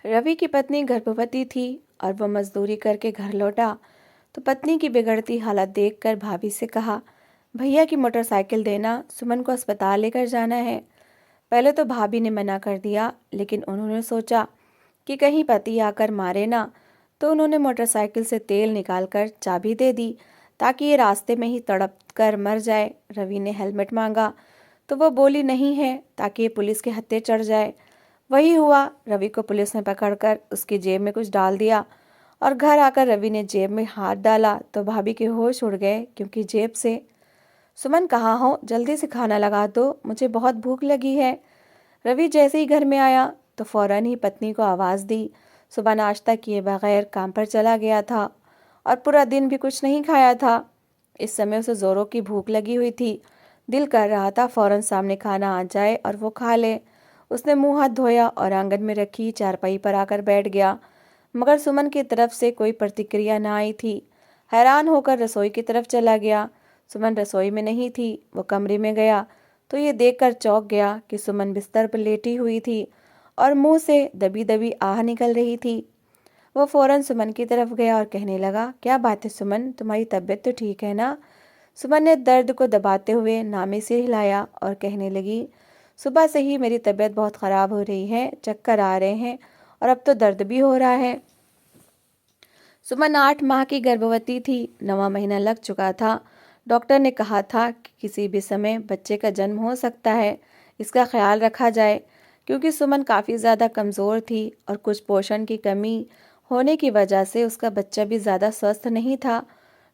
रवि की पत्नी गर्भवती थी और वह मजदूरी करके घर लौटा तो पत्नी की बिगड़ती हालत देखकर भाभी से कहा, भैया की मोटरसाइकिल देना, सुमन को अस्पताल लेकर जाना है। पहले तो भाभी ने मना कर दिया, लेकिन उन्होंने सोचा कि कहीं पति आकर मारे ना, तो उन्होंने मोटरसाइकिल से तेल निकालकर चाबी दे दी ताकि ये रास्ते में ही तड़प कर मर जाए। रवि ने हेलमेट मांगा तो वो बोली नहीं है, ताकि ये पुलिस के हत्थे चढ़ जाए। वही हुआ। रवि को पुलिस ने पकड़कर उसकी जेब में कुछ डाल दिया और घर आकर रवि ने जेब में हाथ डाला तो भाभी के होश उड़ गए, क्योंकि जेब से, सुमन कहाँ हो, जल्दी से खाना लगा दो, मुझे बहुत भूख लगी है। रवि जैसे ही घर में आया तो फौरन ही पत्नी को आवाज़ दी। सुबह नाश्ता किए बगैर काम पर चला गया था और पूरा दिन भी कुछ नहीं खाया था। इस समय उसे जोरों की भूख लगी हुई थी। दिल कर रहा था फौरन सामने खाना आ जाए और वो खा ले। उसने मुंह हाथ धोया और आंगन में रखी चारपाई पर आकर बैठ गया, मगर सुमन की तरफ से कोई प्रतिक्रिया न आई थी। हैरान होकर रसोई की तरफ चला गया। सुमन रसोई में नहीं थी। वो कमरे में गया तो ये देखकर चौंक गया कि सुमन बिस्तर पर लेटी हुई थी और मुंह से दबी दबी आह निकल रही थी। वो फौरन सुमन की तरफ गया और कहने लगा, क्या बात है सुमन, तुम्हारी तबीयत तो ठीक है ना? सुमन ने दर्द को दबाते हुए नामे सिर हिलाया और कहने लगी, सुबह से ही मेरी तबीयत बहुत ख़राब हो रही है, चक्कर आ रहे हैं और अब तो दर्द भी हो रहा है। सुमन 8 माह की गर्भवती थी। 9वां महीना लग चुका था। डॉक्टर ने कहा था कि किसी भी समय बच्चे का जन्म हो सकता है, इसका ख्याल रखा जाए। क्योंकि सुमन काफ़ी ज़्यादा कमज़ोर थी और कुछ पोषण की कमी होने की वजह से उसका बच्चा भी ज़्यादा स्वस्थ नहीं था।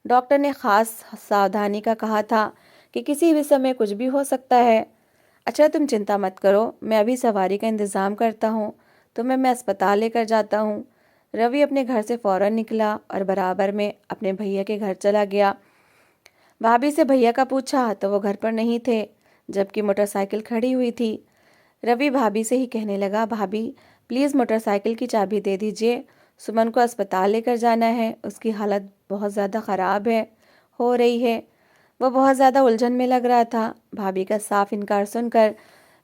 डॉक्टर ने ख़ास सावधानी का कहा था कि किसी भी समय कुछ भी हो सकता है। अच्छा, तुम चिंता मत करो, मैं अभी सवारी का इंतज़ाम करता हूँ, तुम्हें मैं अस्पताल लेकर जाता हूँ। रवि अपने घर से फ़ौरन निकला और बराबर में अपने भैया के घर चला गया। भाभी से भैया का पूछा तो वो घर पर नहीं थे, जबकि मोटरसाइकिल खड़ी हुई थी। रवि भाभी से ही कहने लगा, भाभी प्लीज़ मोटरसाइकिल की चाबी दे दीजिए, सुमन को अस्पताल लेकर जाना है, उसकी हालत बहुत ज़्यादा ख़राब हो रही है। वो बहुत ज़्यादा उलझन में लग रहा था। भाभी का साफ इनकार सुनकर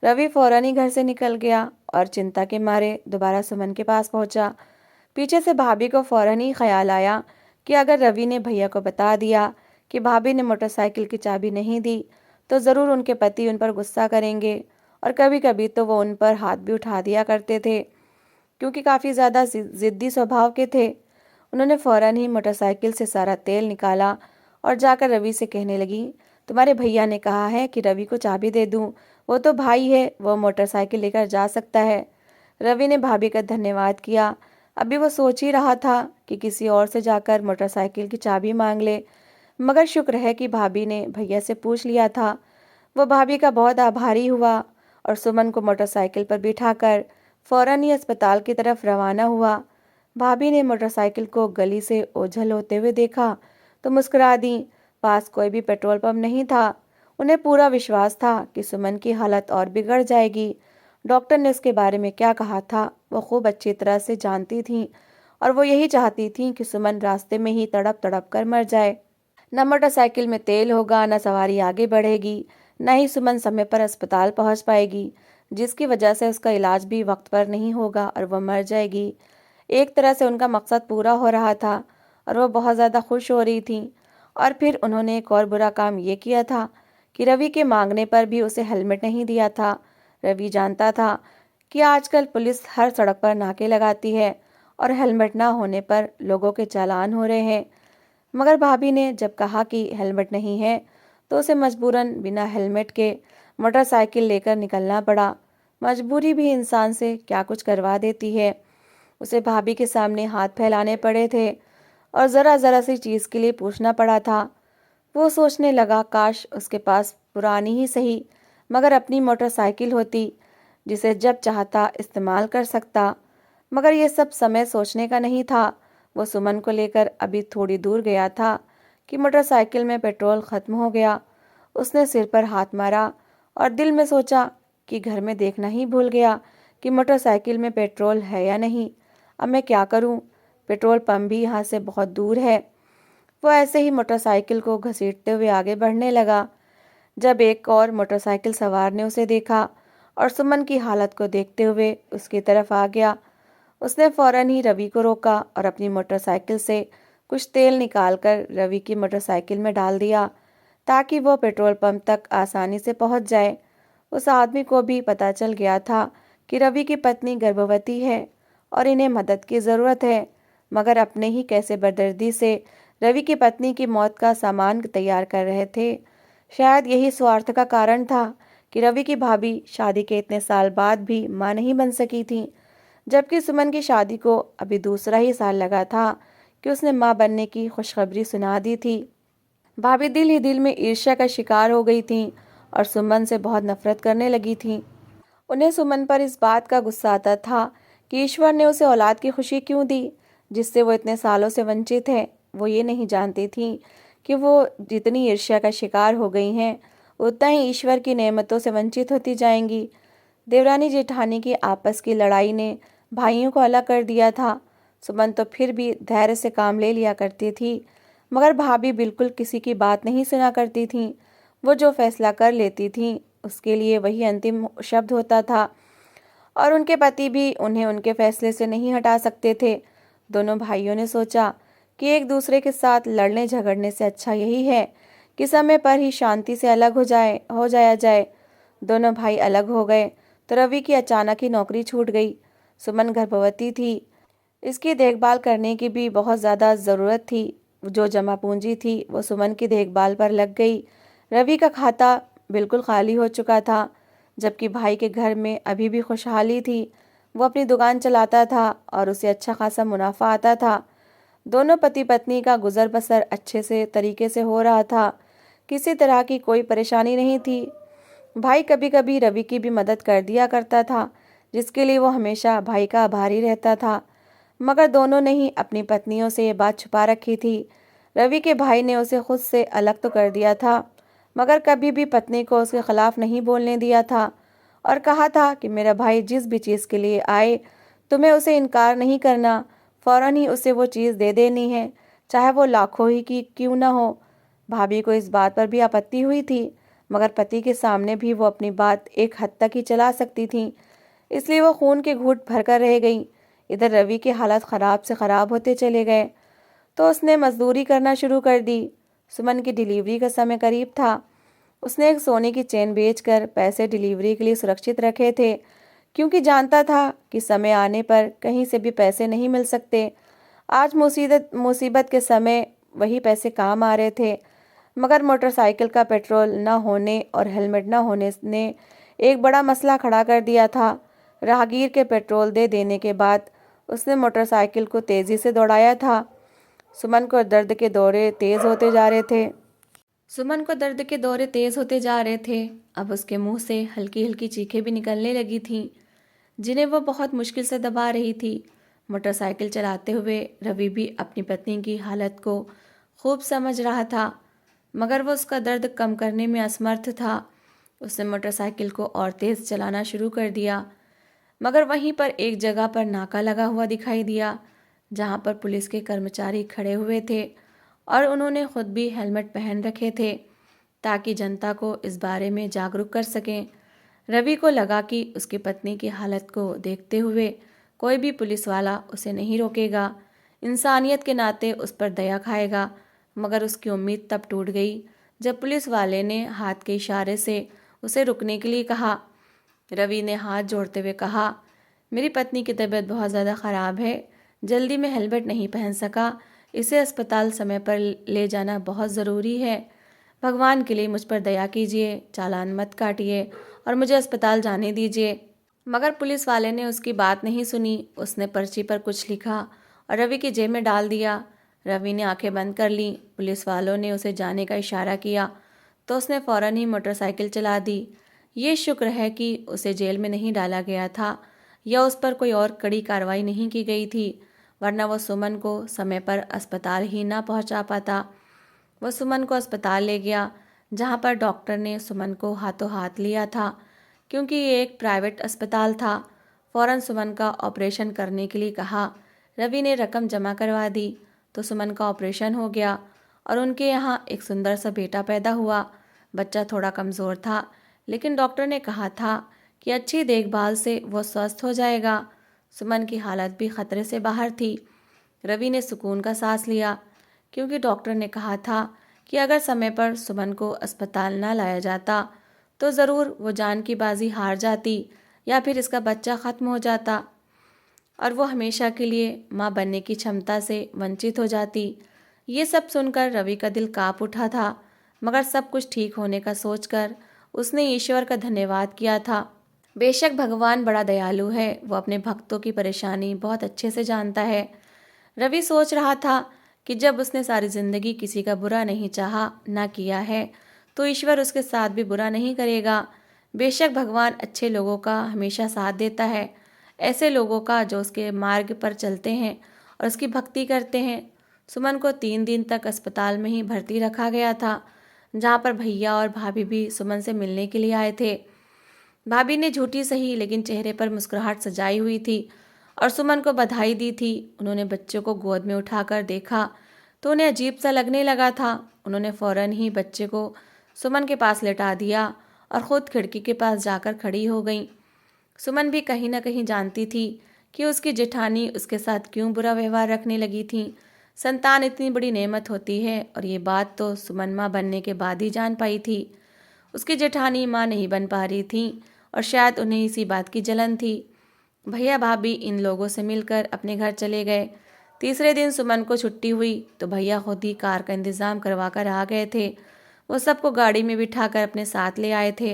रवि फौरन ही घर से निकल गया और चिंता के मारे दोबारा सुमन के पास पहुंचा। पीछे से भाभी को फौरन ही ख्याल आया कि अगर रवि ने भैया को बता दिया कि भाभी ने मोटरसाइकिल की चाबी नहीं दी तो ज़रूर उनके पति उन पर गुस्सा करेंगे और कभी कभी तो वो उन पर हाथ भी उठा दिया करते थे, क्योंकि काफ़ी ज़्यादा ज़िद्दी स्वभाव के थे। उन्होंने फ़ौरन ही मोटरसाइकिल से सारा तेल निकाला और जाकर रवि से कहने लगी, तुम्हारे भैया ने कहा है कि रवि को चाबी दे दूं, वो तो भाई है, वो मोटरसाइकिल लेकर जा सकता है। रवि ने भाभी का धन्यवाद किया। अभी वो सोच ही रहा था कि किसी और से जाकर मोटरसाइकिल की चाबी मांग ले, मगर शुक्र है कि भाभी ने भैया से पूछ लिया था। वो भाभी का बहुत आभारी हुआ और सुमन को मोटरसाइकिल पर बिठाकर फौरन ही अस्पताल की तरफ रवाना हुआ। भाभी ने मोटरसाइकिल को गली से ओझल होते हुए देखा तो मुस्कुरा दी। पास कोई भी पेट्रोल पंप नहीं था। उन्हें पूरा विश्वास था कि सुमन की हालत और बिगड़ जाएगी। डॉक्टर ने उसके बारे में क्या कहा था वो खूब अच्छी तरह से जानती थी और वो यही चाहती थी कि सुमन रास्ते में ही तड़प तड़प कर मर जाए। न मोटरसाइकिल में तेल होगा, न सवारी आगे बढ़ेगी, न ही सुमन समय पर अस्पताल पहुंच पाएगी, जिसकी वजह से उसका इलाज भी वक्त पर नहीं होगा और वह मर जाएगी। एक तरह से उनका मकसद पूरा हो रहा था और वह बहुत ज़्यादा खुश हो रही थी। और फिर उन्होंने एक और बुरा काम ये किया था कि रवि के मांगने पर भी उसे हेलमेट नहीं दिया था। रवि जानता था कि आजकल पुलिस हर सड़क पर नाके लगाती है और हेलमेट ना होने पर लोगों के चालान हो रहे हैं। मगर भाभी ने जब कहा कि हेलमेट नहीं है तो उसे मजबूरन बिना हेलमेट के मोटरसाइकिल लेकर निकलना पड़ा। मजबूरी भी इंसान से क्या कुछ करवा देती है। उसे भाभी के सामने हाथ फैलाने पड़े थे और ज़रा ज़रा सी चीज़ के लिए पूछना पड़ा था। वो सोचने लगा, काश उसके पास पुरानी ही सही मगर अपनी मोटरसाइकिल होती, जिसे जब चाहता इस्तेमाल कर सकता। मगर ये सब समय सोचने का नहीं था। वो सुमन को लेकर अभी थोड़ी दूर गया था कि मोटरसाइकिल में पेट्रोल ख़त्म हो गया। उसने सिर पर हाथ मारा और दिल में सोचा कि घर में देखना ही भूल गया कि मोटरसाइकिल में पेट्रोल है या नहीं। अब मैं क्या करूं? पेट्रोल पंप भी यहाँ से बहुत दूर है। वो ऐसे ही मोटरसाइकिल को घसीटते हुए आगे बढ़ने लगा जब एक और मोटरसाइकिल सवार ने उसे देखा और सुमन की हालत को देखते हुए उसकी तरफ आ गया। उसने फौरन ही रवि को रोका और अपनी मोटरसाइकिल से कुछ तेल निकालकर रवि की मोटरसाइकिल में डाल दिया ताकि वो पेट्रोल पंप तक आसानी से पहुंच जाए। उस आदमी को भी पता चल गया था कि रवि की पत्नी गर्भवती है और इन्हें मदद की ज़रूरत है, मगर अपने ही कैसे बेदर्दी से रवि की पत्नी की मौत का सामान तैयार कर रहे थे। शायद यही स्वार्थ का कारण था कि रवि की भाभी शादी के इतने साल बाद भी मां नहीं बन सकी थी, जबकि सुमन की शादी को अभी दूसरा ही साल लगा था कि उसने मां बनने की खुशखबरी सुना दी थी। भाभी दिल ही दिल में ईर्ष्या का शिकार हो गई थीं और सुमन से बहुत नफरत करने लगी थीं। उन्हें सुमन पर इस बात का गुस्सा आता था कि ईश्वर ने उसे औलाद की खुशी क्यों दी, जिससे वो इतने सालों से वंचित है। वो ये नहीं जानती थी कि वो जितनी ईर्ष्या का शिकार हो गई हैं, उतना ही ईश्वर की नेमतों से वंचित होती जाएंगी। देवरानी जेठानी की आपस की लड़ाई ने भाइयों को अलग कर दिया था। सुमन तो फिर भी धैर्य से काम ले लिया करती थी, मगर भाभी बिल्कुल किसी की बात नहीं सुना करती थीं। वो जो फैसला कर लेती थीं उसके लिए वही अंतिम शब्द होता था और उनके पति भी उन्हें उनके फैसले से नहीं हटा सकते थे। दोनों भाइयों ने सोचा कि एक दूसरे के साथ लड़ने झगड़ने से अच्छा यही है कि समय पर ही शांति से अलग हो जाया जाए। दोनों भाई अलग हो गए तो रवि की अचानक ही नौकरी छूट गई। सुमन गर्भवती थी, इसकी देखभाल करने की भी बहुत ज़्यादा ज़रूरत थी। जो जमा पूंजी थी वो सुमन की देखभाल पर लग गई। रवि का खाता बिल्कुल खाली हो चुका था, जबकि भाई के घर में अभी भी खुशहाली थी। वो अपनी दुकान चलाता था और उसे अच्छा खासा मुनाफा आता था। दोनों पति पत्नी का गुजर बसर अच्छे से तरीके से हो रहा था, किसी तरह की कोई परेशानी नहीं थी। भाई कभी कभी रवि की भी मदद कर दिया करता था, जिसके लिए वो हमेशा भाई का आभारी रहता था, मगर दोनों ने ही अपनी पत्नियों से ये बात छुपा रखी थी। रवि के भाई ने उसे खुद से अलग तो कर दिया था, मगर कभी भी पत्नी को उसके खिलाफ नहीं बोलने दिया था और कहा था कि मेरा भाई जिस भी चीज़ के लिए आए तुम्हें उसे इनकार नहीं करना, फौरन ही उसे वो चीज़ दे देनी है, चाहे वो लाखों ही की क्यों ना हो। भाभी को इस बात पर भी आपत्ति हुई थी, मगर पति के सामने भी वो अपनी बात एक हद तक ही चला सकती थी, इसलिए वो खून के घूंट भरकर रह गई। इधर रवि के हालात ख़राब से ख़राब होते चले गए तो उसने मजदूरी करना शुरू कर दी। सुमन की डिलीवरी का समय करीब था। उसने एक सोने की चेन बेचकर पैसे डिलीवरी के लिए सुरक्षित रखे थे, क्योंकि जानता था कि समय आने पर कहीं से भी पैसे नहीं मिल सकते। आज मुसीबत के समय वही पैसे काम आ रहे थे, मगर मोटरसाइकिल का पेट्रोल न होने और हेलमेट न होने ने एक बड़ा मसला खड़ा कर दिया था। राहगीर के पेट्रोल दे देने के बाद उसने मोटरसाइकिल को तेज़ी से दौड़ाया था। सुमन को दर्द के दौरे तेज़ होते जा रहे थे। अब उसके मुंह से हल्की हल्की चीखें भी निकलने लगी थीं, जिन्हें वो बहुत मुश्किल से दबा रही थी। मोटरसाइकिल चलाते हुए रवि भी अपनी पत्नी की हालत को खूब समझ रहा था, मगर वो उसका दर्द कम करने में असमर्थ था। उसने मोटरसाइकिल को और तेज़ चलाना शुरू कर दिया, मगर वहीं पर एक जगह पर नाका लगा हुआ दिखाई दिया, जहां पर पुलिस के कर्मचारी खड़े हुए थे और उन्होंने खुद भी हेलमेट पहन रखे थे ताकि जनता को इस बारे में जागरूक कर सकें। रवि को लगा कि उसकी पत्नी की हालत को देखते हुए कोई भी पुलिस वाला उसे नहीं रोकेगा, इंसानियत के नाते उस पर दया खाएगा। मगर उसकी उम्मीद तब टूट गई जब पुलिस वाले ने हाथ के इशारे से उसे रुकने के लिए कहा। रवि ने हाथ जोड़ते हुए कहा, मेरी पत्नी की तबीयत बहुत ज़्यादा ख़राब है, जल्दी में हेलमेट नहीं पहन सका, इसे अस्पताल समय पर ले जाना बहुत ज़रूरी है। भगवान के लिए मुझ पर दया कीजिए, चालान मत काटिए और मुझे अस्पताल जाने दीजिए। मगर पुलिस वाले ने उसकी बात नहीं सुनी। उसने पर्ची पर कुछ लिखा और रवि की जेब में डाल दिया। रवि ने आंखें बंद कर लीं। पुलिस वालों ने उसे जाने का इशारा किया तो उसने फ़ौरन ही मोटरसाइकिल चला दी। ये शुक्र है कि उसे जेल में नहीं डाला गया था या उस पर कोई और कड़ी कार्रवाई नहीं की गई थी, वरना वो सुमन को समय पर अस्पताल ही ना पहुंचा पाता। वो सुमन को अस्पताल ले गया, जहां पर डॉक्टर ने सुमन को हाथों हाथ लिया था, क्योंकि ये एक प्राइवेट अस्पताल था। फ़ौरन सुमन का ऑपरेशन करने के लिए कहा। रवि ने रकम जमा करवा दी तो सुमन का ऑपरेशन हो गया और उनके यहाँ एक सुंदर सा बेटा पैदा हुआ। बच्चा थोड़ा कमज़ोर था, लेकिन डॉक्टर ने कहा था कि अच्छी देखभाल से वो स्वस्थ हो जाएगा। सुमन की हालत भी खतरे से बाहर थी। रवि ने सुकून का सांस लिया, क्योंकि डॉक्टर ने कहा था कि अगर समय पर सुमन को अस्पताल ना लाया जाता तो ज़रूर वो जान की बाजी हार जाती, या फिर इसका बच्चा ख़त्म हो जाता और वो हमेशा के लिए माँ बनने की क्षमता से वंचित हो जाती। ये सब सुनकर रवि का दिल काँप उठा था, मगर सब कुछ ठीक होने का सोचकर उसने ईश्वर का धन्यवाद किया था। बेशक भगवान बड़ा दयालु है, वो अपने भक्तों की परेशानी बहुत अच्छे से जानता है। रवि सोच रहा था कि जब उसने सारी जिंदगी किसी का बुरा नहीं चाहा, ना किया है, तो ईश्वर उसके साथ भी बुरा नहीं करेगा। बेशक भगवान अच्छे लोगों का हमेशा साथ देता है, ऐसे लोगों का जो उसके मार्ग पर चलते हैं और उसकी भक्ति करते हैं। सुमन को 3 दिन तक अस्पताल में ही भर्ती रखा गया था, जहाँ पर भैया और भाभी भी सुमन से मिलने के लिए आए थे। भाभी ने झूठी सही लेकिन चेहरे पर मुस्कुराहट सजाई हुई थी और सुमन को बधाई दी थी। उन्होंने बच्चों को गोद में उठाकर देखा तो उन्हें अजीब सा लगने लगा था। उन्होंने फौरन ही बच्चे को सुमन के पास लेटा दिया और ख़ुद खिड़की के पास जाकर खड़ी हो गई। सुमन भी कहीं ना कहीं जानती थी कि उसकी जेठानी उसके साथ क्यों बुरा व्यवहार रखने लगी थी। संतान इतनी बड़ी नेमत होती है, और ये बात तो सुमन माँ बनने के बाद ही जान पाई थी। उसकी जेठानी माँ नहीं बन पा रही थी और शायद उन्हें इसी बात की जलन थी। भैया भाभी इन लोगों से मिलकर अपने घर चले गए। तीसरे दिन सुमन को छुट्टी हुई तो भैया खुद ही कार का इंतज़ाम करवा कर आ गए थे। वो सबको गाड़ी में बिठाकर अपने साथ ले आए थे।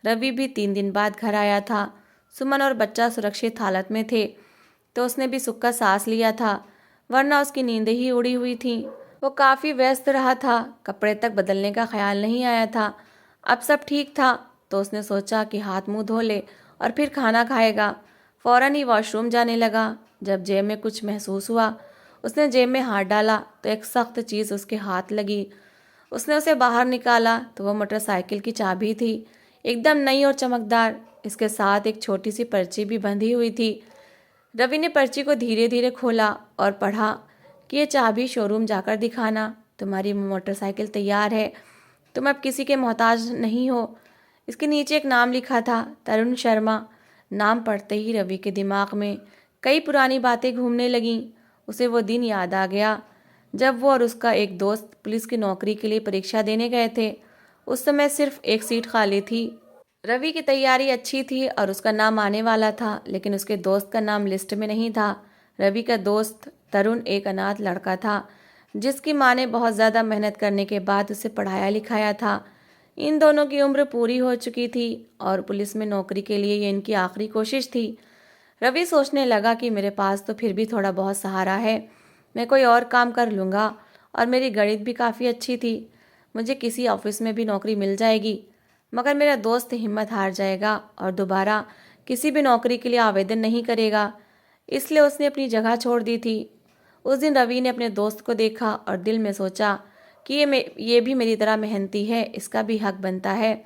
रवि भी 3 दिन बाद घर आया था। सुमन और बच्चा सुरक्षित हालत में थे तो उसने भी सुख का सांस लिया था, वरना उसकी नींद ही उड़ी हुई थी। वो काफ़ी व्यस्त रहा था, कपड़े तक बदलने का ख्याल नहीं आया था। अब सब ठीक था तो उसने सोचा कि हाथ मुंह धो ले और फिर खाना खाएगा। फौरन ही वॉशरूम जाने लगा। जब जेब में कुछ महसूस हुआ, उसने जेब में हाथ डाला तो एक सख्त चीज़ उसके हाथ लगी। उसने उसे बाहर निकाला तो वह मोटरसाइकिल की चाबी थी, एकदम नई और चमकदार। इसके साथ एक छोटी सी पर्ची भी बंधी हुई थी। रवि ने पर्ची को धीरे धीरे खोला और पढ़ा कि ये चाबी शोरूम जाकर दिखाना, तुम्हारी मोटरसाइकिल तैयार है, तुम अब किसी के मोहताज नहीं हो। इसके नीचे एक नाम लिखा था, तरुण शर्मा। नाम पढ़ते ही रवि के दिमाग में कई पुरानी बातें घूमने लगीं। उसे वो दिन याद आ गया जब वो और उसका एक दोस्त पुलिस की नौकरी के लिए परीक्षा देने गए थे। उस समय सिर्फ एक सीट खाली थी। रवि की तैयारी अच्छी थी और उसका नाम आने वाला था, लेकिन उसके दोस्त का नाम लिस्ट में नहीं था। रवि का दोस्त तरुण एक अनाथ लड़का था, जिसकी माँ ने बहुत ज़्यादा मेहनत करने के बाद उसे पढ़ाया लिखाया था। इन दोनों की उम्र पूरी हो चुकी थी और पुलिस में नौकरी के लिए ये इनकी आखिरी कोशिश थी। रवि सोचने लगा कि मेरे पास तो फिर भी थोड़ा बहुत सहारा है, मैं कोई और काम कर लूँगा, और मेरी गणित भी काफ़ी अच्छी थी, मुझे किसी ऑफिस में भी नौकरी मिल जाएगी। मगर मेरा दोस्त हिम्मत हार जाएगा और दोबारा किसी भी नौकरी के लिए आवेदन नहीं करेगा, इसलिए उसने अपनी जगह छोड़ दी थी। उस दिन रवि ने अपने दोस्त को देखा और दिल में सोचा कि ये भी मेरी तरह मेहनती है, इसका भी हक बनता है।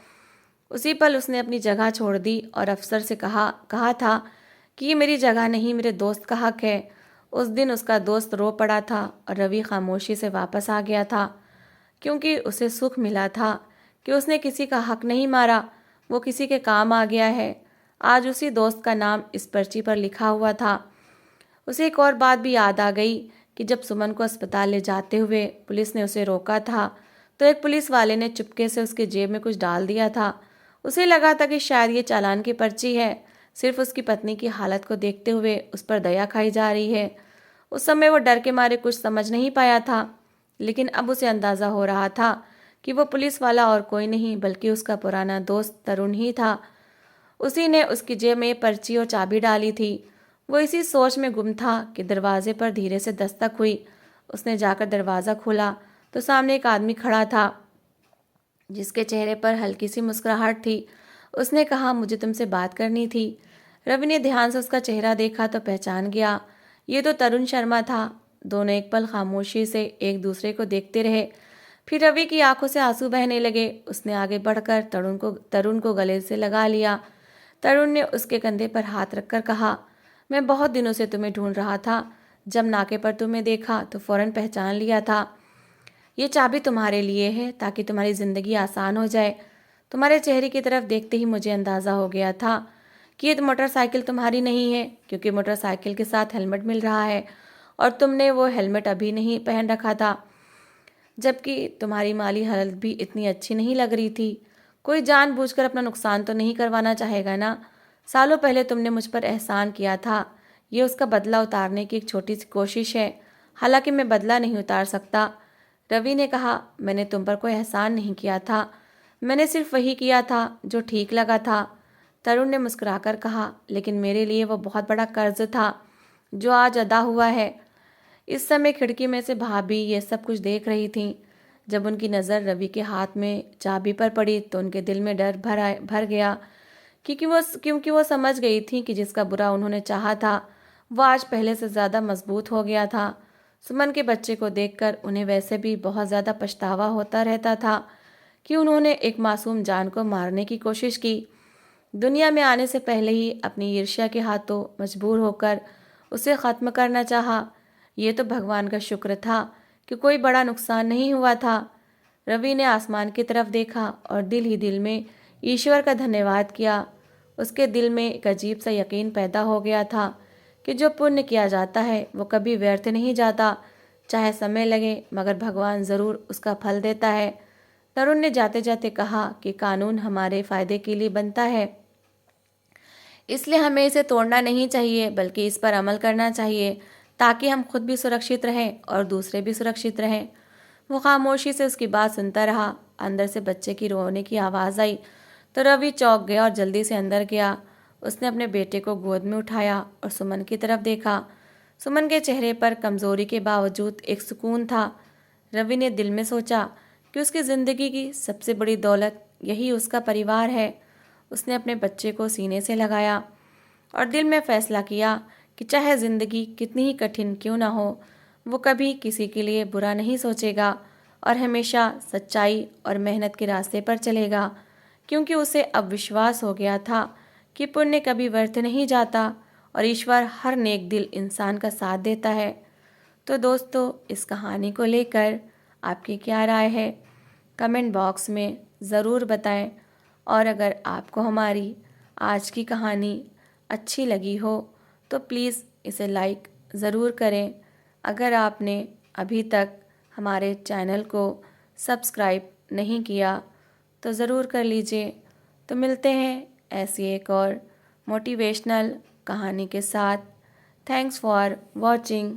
उसी पल उसने अपनी जगह छोड़ दी और अफसर से कहा था कि ये मेरी जगह नहीं, मेरे दोस्त का हक है। उस दिन उसका दोस्त रो पड़ा था और रवि खामोशी से वापस आ गया था, क्योंकि उसे सुख मिला था कि उसने किसी का हक नहीं मारा, वो किसी के काम आ गया है। आज उसी दोस्त का नाम इस पर्ची पर लिखा हुआ था। उसे एक और बात भी याद आ गई कि जब सुमन को अस्पताल ले जाते हुए पुलिस ने उसे रोका था तो एक पुलिस वाले ने चुपके से उसके जेब में कुछ डाल दिया था। उसे लगा था कि शायद ये चालान की पर्ची है। सिर्फ उसकी पत्नी की हालत को देखते हुए उस पर दया खाई जा रही है। उस समय वो डर के मारे कुछ समझ नहीं पाया था, लेकिन अब उसे अंदाज़ा हो रहा था कि वो पुलिस वाला और कोई नहीं बल्कि उसका पुराना दोस्त तरुण ही था। उसी ने उसकी जेब में पर्ची और चाबी डाली थी। वो इसी सोच में गुम था कि दरवाजे पर धीरे से दस्तक हुई। उसने जाकर दरवाज़ा खोला तो सामने एक आदमी खड़ा था, जिसके चेहरे पर हल्की सी मुस्कुराहट थी। उसने कहा, मुझे तुमसे बात करनी थी। रवि ने ध्यान से उसका चेहरा देखा तो पहचान गया, ये तो तरुण शर्मा था। दोनों एक पल खामोशी से एक दूसरे को देखते रहे, फिर रवि की आंखों से आंसू बहने लगे। उसने आगे बढ़कर तरुण को गले से लगा लिया। तरुण ने उसके कंधे पर हाथ रखकर कहा, मैं बहुत दिनों से तुम्हें ढूंढ रहा था, जब नाके पर तुम्हें देखा तो फौरन पहचान लिया था। ये चाबी तुम्हारे लिए है ताकि तुम्हारी ज़िंदगी आसान हो जाए। तुम्हारे चेहरे की तरफ देखते ही मुझे अंदाज़ा हो गया था कि ये तो मोटरसाइकिल तुम्हारी नहीं है क्योंकि मोटरसाइकिल के साथ हेलमेट मिल रहा है और तुमने वो हेलमेट अभी नहीं पहन रखा था, जबकि तुम्हारी माली हालत भी इतनी अच्छी नहीं लग रही थी। कोई जानबूझकर अपना नुकसान तो नहीं करवाना चाहेगा ना। सालों पहले तुमने मुझ पर एहसान किया था, ये उसका बदला उतारने की एक छोटी सी कोशिश है। हालांकि मैं बदला नहीं उतार सकता, रवि ने कहा। मैंने तुम पर कोई एहसान नहीं किया था, मैंने सिर्फ वही किया था जो ठीक लगा था, तरुण ने मुस्कुराकर कहा। लेकिन मेरे लिए वो बहुत बड़ा कर्ज था जो आज अदा हुआ है। इस समय खिड़की में से भाभी ये सब कुछ देख रही थीं। जब उनकी नज़र रवि के हाथ में चाबी पर पड़ी तो उनके दिल में डर भर गया, क्योंकि वो समझ गई थी कि जिसका बुरा उन्होंने चाहा था वो आज पहले से ज़्यादा मजबूत हो गया था। सुमन के बच्चे को देखकर उन्हें वैसे भी बहुत ज़्यादा पछतावा होता रहता था कि उन्होंने एक मासूम जान को मारने की कोशिश की। दुनिया में आने से पहले ही अपनी ईर्ष्या के हाथों मजबूर होकर उसे ख़त्म करना चाहा। ये तो भगवान का शुक्र था कि कोई बड़ा नुकसान नहीं हुआ था। रवि ने आसमान की तरफ देखा और दिल ही दिल में ईश्वर का धन्यवाद किया। उसके दिल में एक अजीब सा यकीन पैदा हो गया था कि जो पुण्य किया जाता है वो कभी व्यर्थ नहीं जाता, चाहे समय लगे मगर भगवान ज़रूर उसका फल देता है। तरुण ने जाते जाते कहा कि कानून हमारे फायदे के लिए बनता है, इसलिए हमें इसे तोड़ना नहीं चाहिए बल्कि इस पर अमल करना चाहिए ताकि हम खुद भी सुरक्षित रहें और दूसरे भी सुरक्षित रहें। वो खामोशी से उसकी बात सुनता रहा। अंदर से बच्चे की रोने की आवाज़ आई तो रवि चौंक गया और जल्दी से अंदर गया। उसने अपने बेटे को गोद में उठाया और सुमन की तरफ देखा। सुमन के चेहरे पर कमज़ोरी के बावजूद एक सुकून था। रवि ने दिल में सोचा कि उसकी ज़िंदगी की सबसे बड़ी दौलत यही उसका परिवार है। उसने अपने बच्चे को सीने से लगाया और दिल में फैसला किया कि चाहे ज़िंदगी कितनी ही कठिन क्यों ना हो, वो कभी किसी के लिए बुरा नहीं सोचेगा और हमेशा सच्चाई और मेहनत के रास्ते पर चलेगा, क्योंकि उसे अब विश्वास हो गया था कि पुण्य कभी व्यर्थ नहीं जाता और ईश्वर हर नेक दिल इंसान का साथ देता है। तो दोस्तों, इस कहानी को लेकर आपकी क्या राय है, कमेंट बॉक्स में ज़रूर बताएं। और अगर आपको हमारी आज की कहानी अच्छी लगी हो तो प्लीज़ इसे लाइक ज़रूर करें। अगर आपने अभी तक हमारे चैनल को सब्सक्राइब नहीं किया तो ज़रूर कर लीजिए। तो मिलते हैं ऐसी एक और मोटिवेशनल कहानी के साथ। Thanks for watching.